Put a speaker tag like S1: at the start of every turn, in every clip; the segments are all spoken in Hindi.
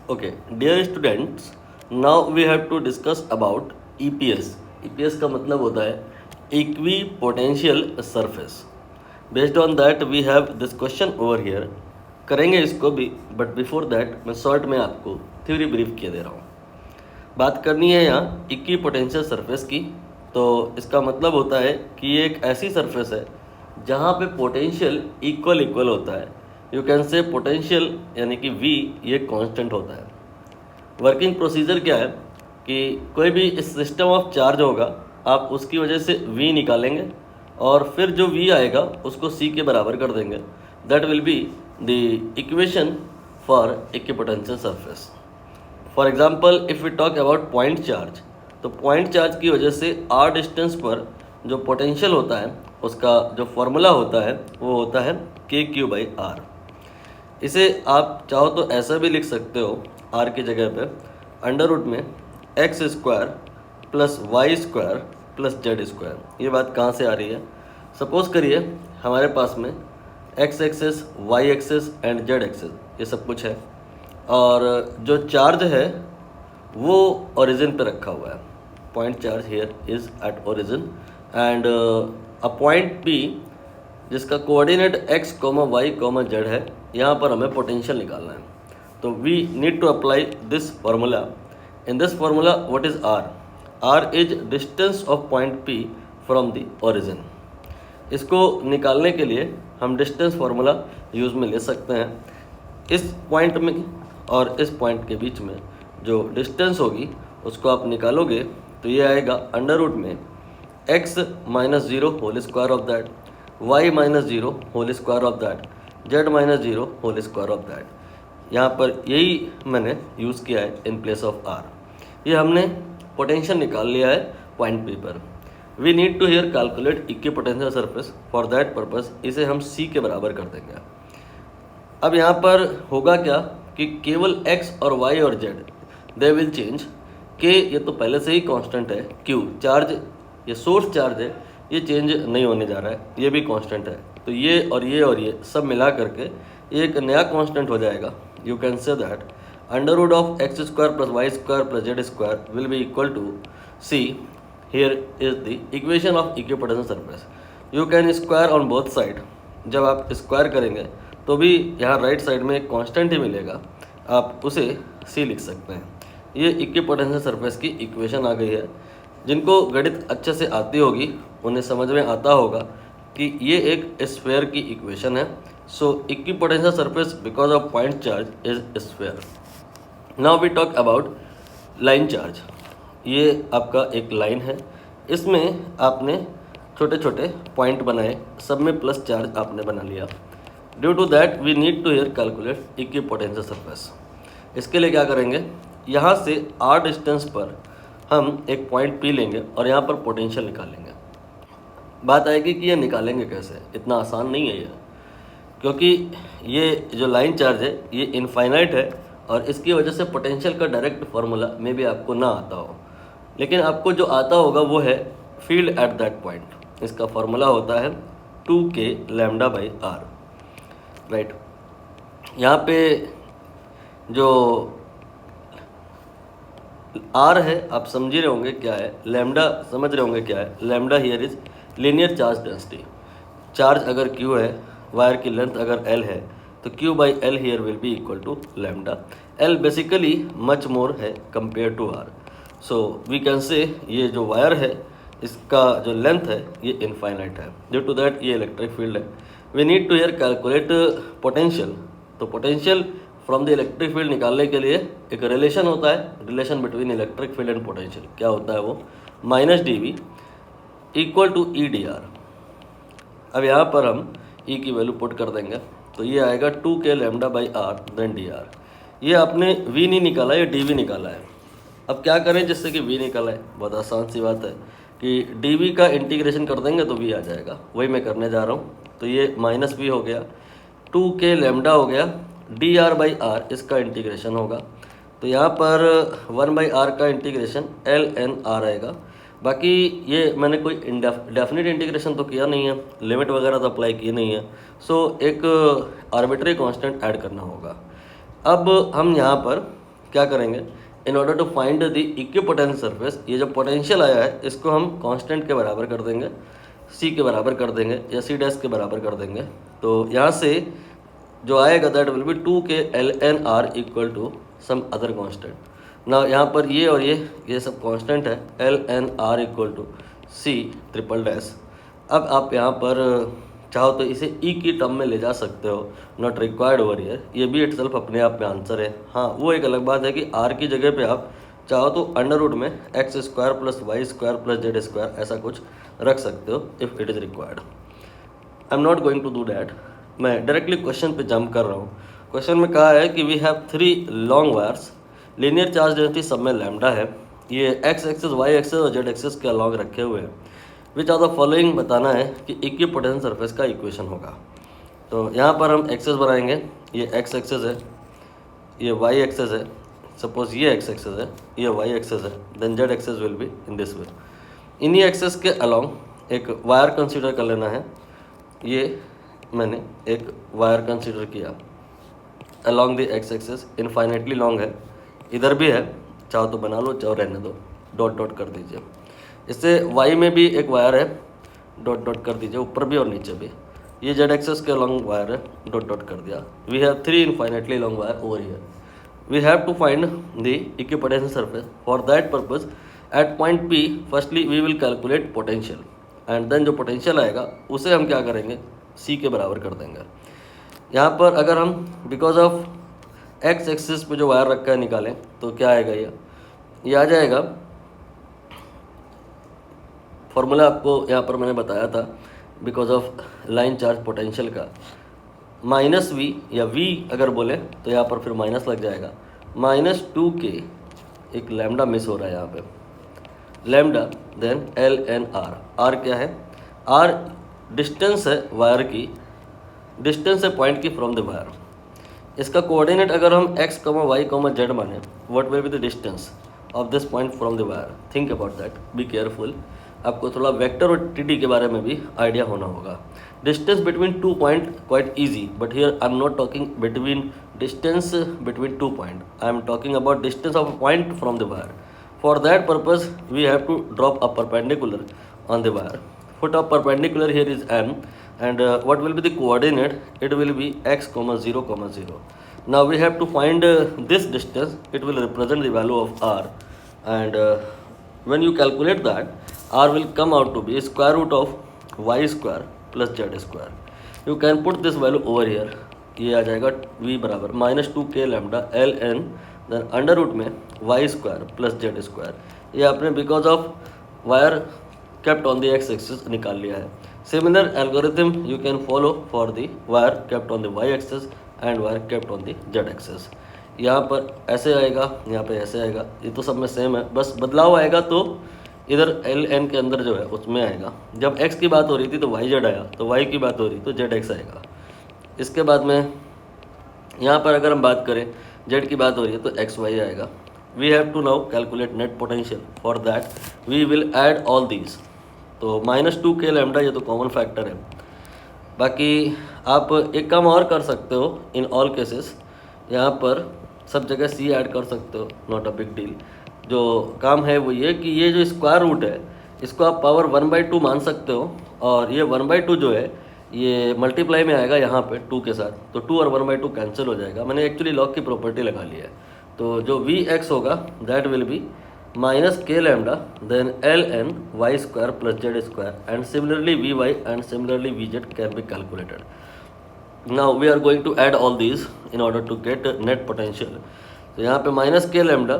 S1: Okay, dear students, now we have to discuss about EPS. EPS का मतलब होता है Equipotential Surface. Based on that, we have this question over here. करेंगे इसको भी, but before that मैं शॉर्ट में आपको थ्योरी ब्रीफ किए दे रहा हूँ. बात करनी है यहाँ इक्विपोटेंशियल सरफेस की. तो इसका मतलब होता है कि ये एक ऐसी सरफेस है जहाँ पे पोटेंशियल इक्वल इक्वल होता है. यू कैन से पोटेंशियल यानी कि V ये कांस्टेंट होता है. वर्किंग प्रोसीजर क्या है कि कोई भी इस सिस्टम ऑफ चार्ज होगा, आप उसकी वजह से V निकालेंगे और फिर जो V आएगा उसको C के बराबर कर देंगे. That will be the equation for equipotential surface. For example if we talk about point charge, तो पॉइंट चार्ज की वजह से r डिस्टेंस पर जो पोटेंशियल होता है उसका जो फॉर्मूला होता है वो होता है KQ/R. इसे आप चाहो तो ऐसा भी लिख सकते हो r की जगह पे अंडर रूट में x² plus y² plus z². ये बात कहाँ से आ रही है? सपोज़ करिए हमारे पास में x axis, y axis and z axis ये सब कुछ है और जो चार्ज है वो ओरिजिन पे रखा हुआ है. Point charge here is at origin and a point P जिसका कोऑर्डिनेट x, y, z है. यहाँ पर हमें पोटेंशियल निकालना है. तो we need to apply this formula. In this formula what is r? r is distance of point P from the origin. इसको निकालने के लिए हम डिस्टेंस फार्मूला यूज़ में ले सकते हैं. इस पॉइंट में और इस पॉइंट के बीच में जो डिस्टेंस होगी उसको आप निकालोगे तो ये आएगा अंडर रूट में x - 0 whole square of that, y - 0 whole square of that, z - 0 whole square of that. यहाँ पर यही मैंने यूज़ किया है इन प्लेस ऑफ r. ये हमने पोटेंशियल निकाल लिया है पॉइंट P पर. We need to here calculate equipotential surface. For that purpose इसे हम C के बराबर कर देंगे. अब यहाँ पर होगा क्या कि केवल x और y और z they will change. k ये तो पहले से ही कांस्टेंट है. q चार्ज ये सोर्स चार्ज है, ये चेंज नहीं होने जा रहा है, ये भी कांस्टेंट है. तो ये सब मिला करके एक नया कांस्टेंट हो जाएगा. You can say that under root of x² plus y² plus z² will be equal to C. Here is the equation of equipotential surface. You can square on both side. जब आप स्क्वायर करेंगे तो भी यहाँ राइट साइड में एक कांस्टेंट ही मिलेगा, आप उसे C लिख सकते हैं. ये इक्विपोटेंशियल सरफेस की इक्वेशन आ गई है. जिनको गणित अच्छे से आती होगी उन्हें समझ में आता होगा कि ये एक स्फीयर की इक्वेशन है. So equipotential surface because of point charge is sphere. Now we talk about line charge. ये आपका एक लाइन है, इसमें आपने छोटे छोटे पॉइंट बनाए, सब में प्लस चार्ज आपने बना लिया. Due to that we need to here calculate equipotential surface. इसके लिए क्या करेंगे, यहाँ से r डिस्टेंस पर हम एक पॉइंट P लेंगे और यहाँ पर पोटेंशियल निकालेंगे. बात आएगी कि ये निकालेंगे कैसे. इतना आसान नहीं है ये, क्योंकि ये जो लाइन चार्ज है ये इनफाइनाइट है और इसकी वजह से पोटेंशियल का डायरेक्ट फार्मूला में भी आपको ना आता हो. लेकिन आपको जो आता होगा वो है फील्ड एट दैट पॉइंट. इसका फार्मूला होता है 2k λ/r. राइट. यहाँ पे जो r है आप समझ रहे होंगे क्या है, लैम्डा समझ रहे होंगे क्या है. Lambda here is linear charge density. Charge अगर q है, वायर की लेंथ अगर l है, तो q/l here will be equal to lambda. l basically much more है compare to r. So we can say ये जो वायर है इसका जो लेंथ है ये इनफाइनाइट है. ड्यू टू दैट ये इलेक्ट्रिक फील्ड है. We need to here calculate potential. तो potential from the electric field निकालने के लिए एक रिलेशन होता है, relation between electric field and potential. क्या होता है वो? -dV equal to E/dr. अब यहाँ पर हम E की वैल्यू पुट कर देंगे तो ये आएगा 2k λ/r देन dr. ये आपने V नहीं निकाला, ये dV निकाला है. अब क्या करें जिससे कि V निकाला है? बहुत आसान सी बात है कि dV का इंटीग्रेशन कर देंगे तो V आ जाएगा. वही मैं करने जा रहा हूँ. तो ये -V हो गया, 2k λ हो गया, dr/r इसका इंटीग्रेशन होगा. तो यहाँ पर 1/r का इंटीग्रेशन ln r आएगा. बाकी ये मैंने कोई डेफिनेट इंटीग्रेशन तो किया नहीं है, लिमिट वगैरह तो अप्लाई की नहीं है. सो एक आर्बिट्री कांस्टेंट ऐड करना होगा. अब हम यहाँ पर क्या करेंगे, in order to find the equipotential surface, ये जो पोटेंशियल आया है इसको हम कांस्टेंट के बराबर कर देंगे, सी के बराबर कर देंगे या सी डैश के बराबर कर देंगे। तो यहाँ से जो आएगा that will be 2k ln r equal to some other constant. ना यहाँ पर ये और ये सब कांस्टेंट है, ln r equal to C triple dash. अब आप यहाँ पर चाहो तो इसे ई की टर्म में ले जा सकते हो, नॉट रिक्वायर्ड ओवर हियर, ये भी इटसेल्फ अपने आप में आंसर है। हाँ, वो एक अलग बात है कि आर की जगह पे आप चाहो तो अंडर रूट में x square plus y square plus z square ऐसा कुछ रख सकते हो if it is required. I am not going to do that, मैं डायरेक्टली क्वेश्चन पे जंप कर रहा हूँ। क्वेश्चन में कहा है कि we have 3 long wires, linear charge density सब में लैम्डा है, ये एक्स एक्सिस वाई एक्सिस और जेड एक्सिस के अलॉन्ग रखे हुए हैं। विच आर द फॉलोइंग बताना है कि इक्विपोटेंशियल सरफेस का इक्वेशन होगा। तो यहाँ पर हम एक्सेस बनाएंगे, ये एक्स एक्सेस है, ये वाई एक्सेस है, सपोज ये एक्स एक्सेस है, ये वाई एक्सेस है, then z axis will be in this way. इन्हीं एक्सेस के अलॉन्ग एक वायर कंसीडर कर लेना है, ये मैंने एक वायर कंसीडर किया along the x axis, infinitely long है, इधर भी है, चाहो तो बना लो चाहो रहने दो, डॉट डॉट कर दीजिए। इससे वाई में भी एक वायर है, डॉट डॉट कर दीजिए, ऊपर भी और नीचे भी। ये जेड एक्सेस के लॉन्ग वायर है, डॉट डॉट कर दिया। We have 3 infinitely long wire over here. We have to find the equipotential surface. For that purpose at point P firstly we will calculate potential and then जो पोटेंशियल आएगा उसे हम क्या करेंगे, सी के बराबर कर देंगे। यहाँ पर अगर हम बिकॉज ऑफ एक्स एक्सिस पे जो वायर रखा है निकालें तो क्या आएगा, ये आ जाएगा। फॉर्मूला आपको यहाँ पर मैंने बताया था because of line charge potential का, माइनस वी या वी अगर बोले तो यहाँ पर फिर माइनस लग जाएगा, -2k, एक लैम्डा मिस हो रहा है यहाँ पे, lambda then ln r। r क्या है, r डिस्टेंस है वायर की, डिस्टेंस है पॉइंट की फ्रॉम द वायर। इसका कोऑर्डिनेट अगर हम x, y, z माने, what will be the distance of this point from the wire. Think about that, be careful, आपको थोड़ा वेक्टर और टी के बारे में भी आइडिया होना होगा। Distance between 2 point quite easy, but here I am not talking between distance between 2 point, I am talking about distance of point from the wire. For that purpose we have to drop a perpendicular on the wire. Foot of perpendicular here is n, and what will be the coordinate? It will be x, 0, 0. Now we have to find this distance. It will represent the value of r, and when you calculate that, r will come out to be square root of y square plus z square. You can put this value over here. ये आ जाएगा v बराबर -2k lambda ln then under root में y square plus z square. ये आपने because of wire kept on the x axis निकाल लिया है। Similar algorithm you can follow for the wire kept on the y axis and wire kept on the z axis। यहाँ पर ऐसे आएगा, यहाँ पे ऐसे आएगा, ये तो सब में सेम है, बस बदलाव आएगा तो इधर एल एन के अंदर जो है उसमें आएगा। जब x की बात हो रही थी तो y z आया, तो y की बात हो रही तो z x आएगा। इसके बाद में यहाँ पर अगर हम बात करें z की बात हो रही है तो x y आएगा। We have to now calculate net potential. For that we will add all these। तो -2k लैम्डा ये तो कॉमन फैक्टर है। बाकी आप एक काम और कर सकते हो इन ऑल केसेस, यहाँ पर सब जगह सी ऐड कर सकते हो, नॉट अ बिग डील। जो काम है वो ये कि ये जो स्क्वायर रूट है इसको आप पावर 1/2 मान सकते हो, और ये 1/2 जो है ये मल्टीप्लाई में आएगा यहाँ पे 2 के साथ, तो 2 और 1/2 कैंसिल हो जाएगा। मैंने एक्चुअली लॉग की प्रॉपर्टी लगा ली है, तो जो वी एक्स होगा that will B -k lambda then ln y square plus z square, and similarly vy and similarly vz can be calculated. Now we are going to add all these in order to get net potential. तो यहाँ पे -k lambda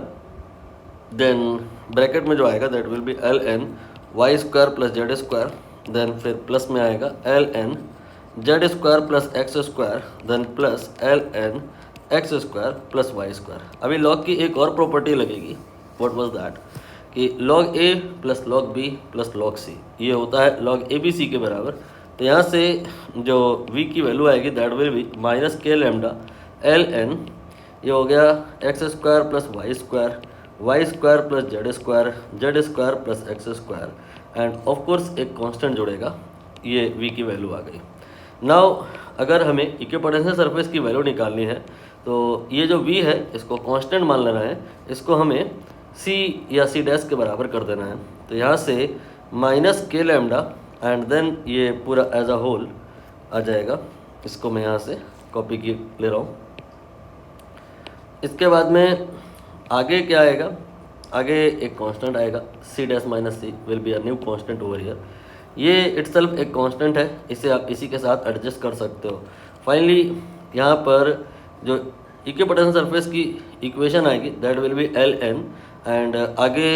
S1: then ब्रैकेट में जो आएगा that will be ln y square plus z square, then फिर प्लस में आएगा ln z square plus x square, then plus ln x square plus y square। अभी लॉग की एक और प्रॉपर्टी लगेगी, व्हाट वाज दैट, कि log a plus log b plus log c ये होता है log abc के बराबर। तो यहाँ से जो v की वैल्यू आएगी that will B -k lambda ln, ये हो गया x square plus y square plus z square plus x square, end of course एक कांस्टेंट जुड़ेगा, ये v की वैल्यू आ गई। नाउ अगर हमें इक्विपोटेंशियल सरफेस की वैल्यू निकालनी है तो ये जो v है इसको कांस्टेंट मान लेना है, इसको हमें c या c डैश के बराबर कर देना है। तो यहाँ से माइनस के लैम्डा एंड देन ये पूरा एज अ होल आ जाएगा। इसको मैं यहाँ से कॉपी की ले रहा हूँ। इसके बाद में आगे क्या आएगा, आगे एक कांस्टेंट आएगा c dash minus C will be a new constant over here. ये इटसेल्फ एक कांस्टेंट है, इसे आप इसी के साथ एडजस्ट कर सकते हो। फाइनली यहाँ पर जो इक्विपोटेंशियल सरफेस की इक्वेशन आएगी that will be L N and आगे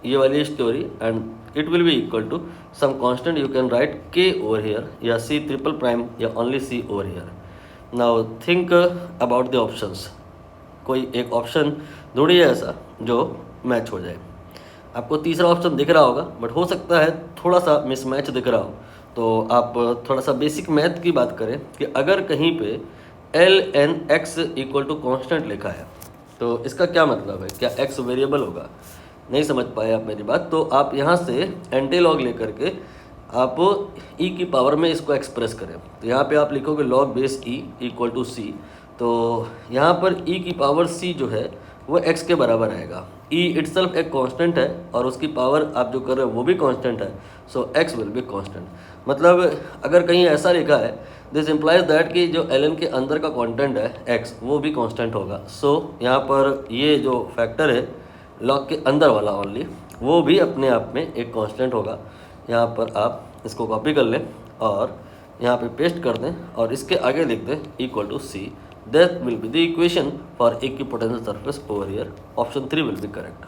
S1: ये वाली story and it will be equal to some constant you can write K over here या सी ट्रिपल प्राइम या only C over here. Now think about the options. कोई एक ऑप्शन ढूंढिए ऐसा जो मैच हो जाए। आपको तीसरा ऑप्शन दिख रहा होगा बट हो सकता है थोड़ा सा मिसमैच दिख रहा हो, तो आप थोड़ा सा बेसिक मैथ की बात करें कि अगर कहीं पे L N x equal to constant लिखा है तो इसका क्या मतलब है, क्या एक्स वेरिएबल होगा? नहीं समझ पाए आप मेरी बात, तो आप यहाँ से एंटी लॉग लेकर के आप ई की पावर में इसको एक्सप्रेस करें। तो यहाँ पे आप लिखोगे log base e equal to c, तो यहाँ पर ई की पावर सी जो है वो x के बराबर आएगा। ई इटसेल्फ एक कांस्टेंट है और उसकी पावर आप जो कर रहे हो वो भी कांस्टेंट है, सो x विल बी कांस्टेंट। मतलब अगर कहीं ऐसा लिखा है दिस इम्प्लाइज दैट कि जो एल के अंदर का कंटेंट है x वो भी कांस्टेंट होगा। सो यहाँ पर ये जो फैक्टर है लॉग के अंदर वाला ओनली वो भी अपने आप में एक कांस्टेंट होगा। यहाँ पर आप इसको कॉपी कर लें और यहाँ पे पेस्ट कर दें और इसके आगे लिख दें equal to C. That will be the equation for equipotential surface over here. Option 3 will be correct.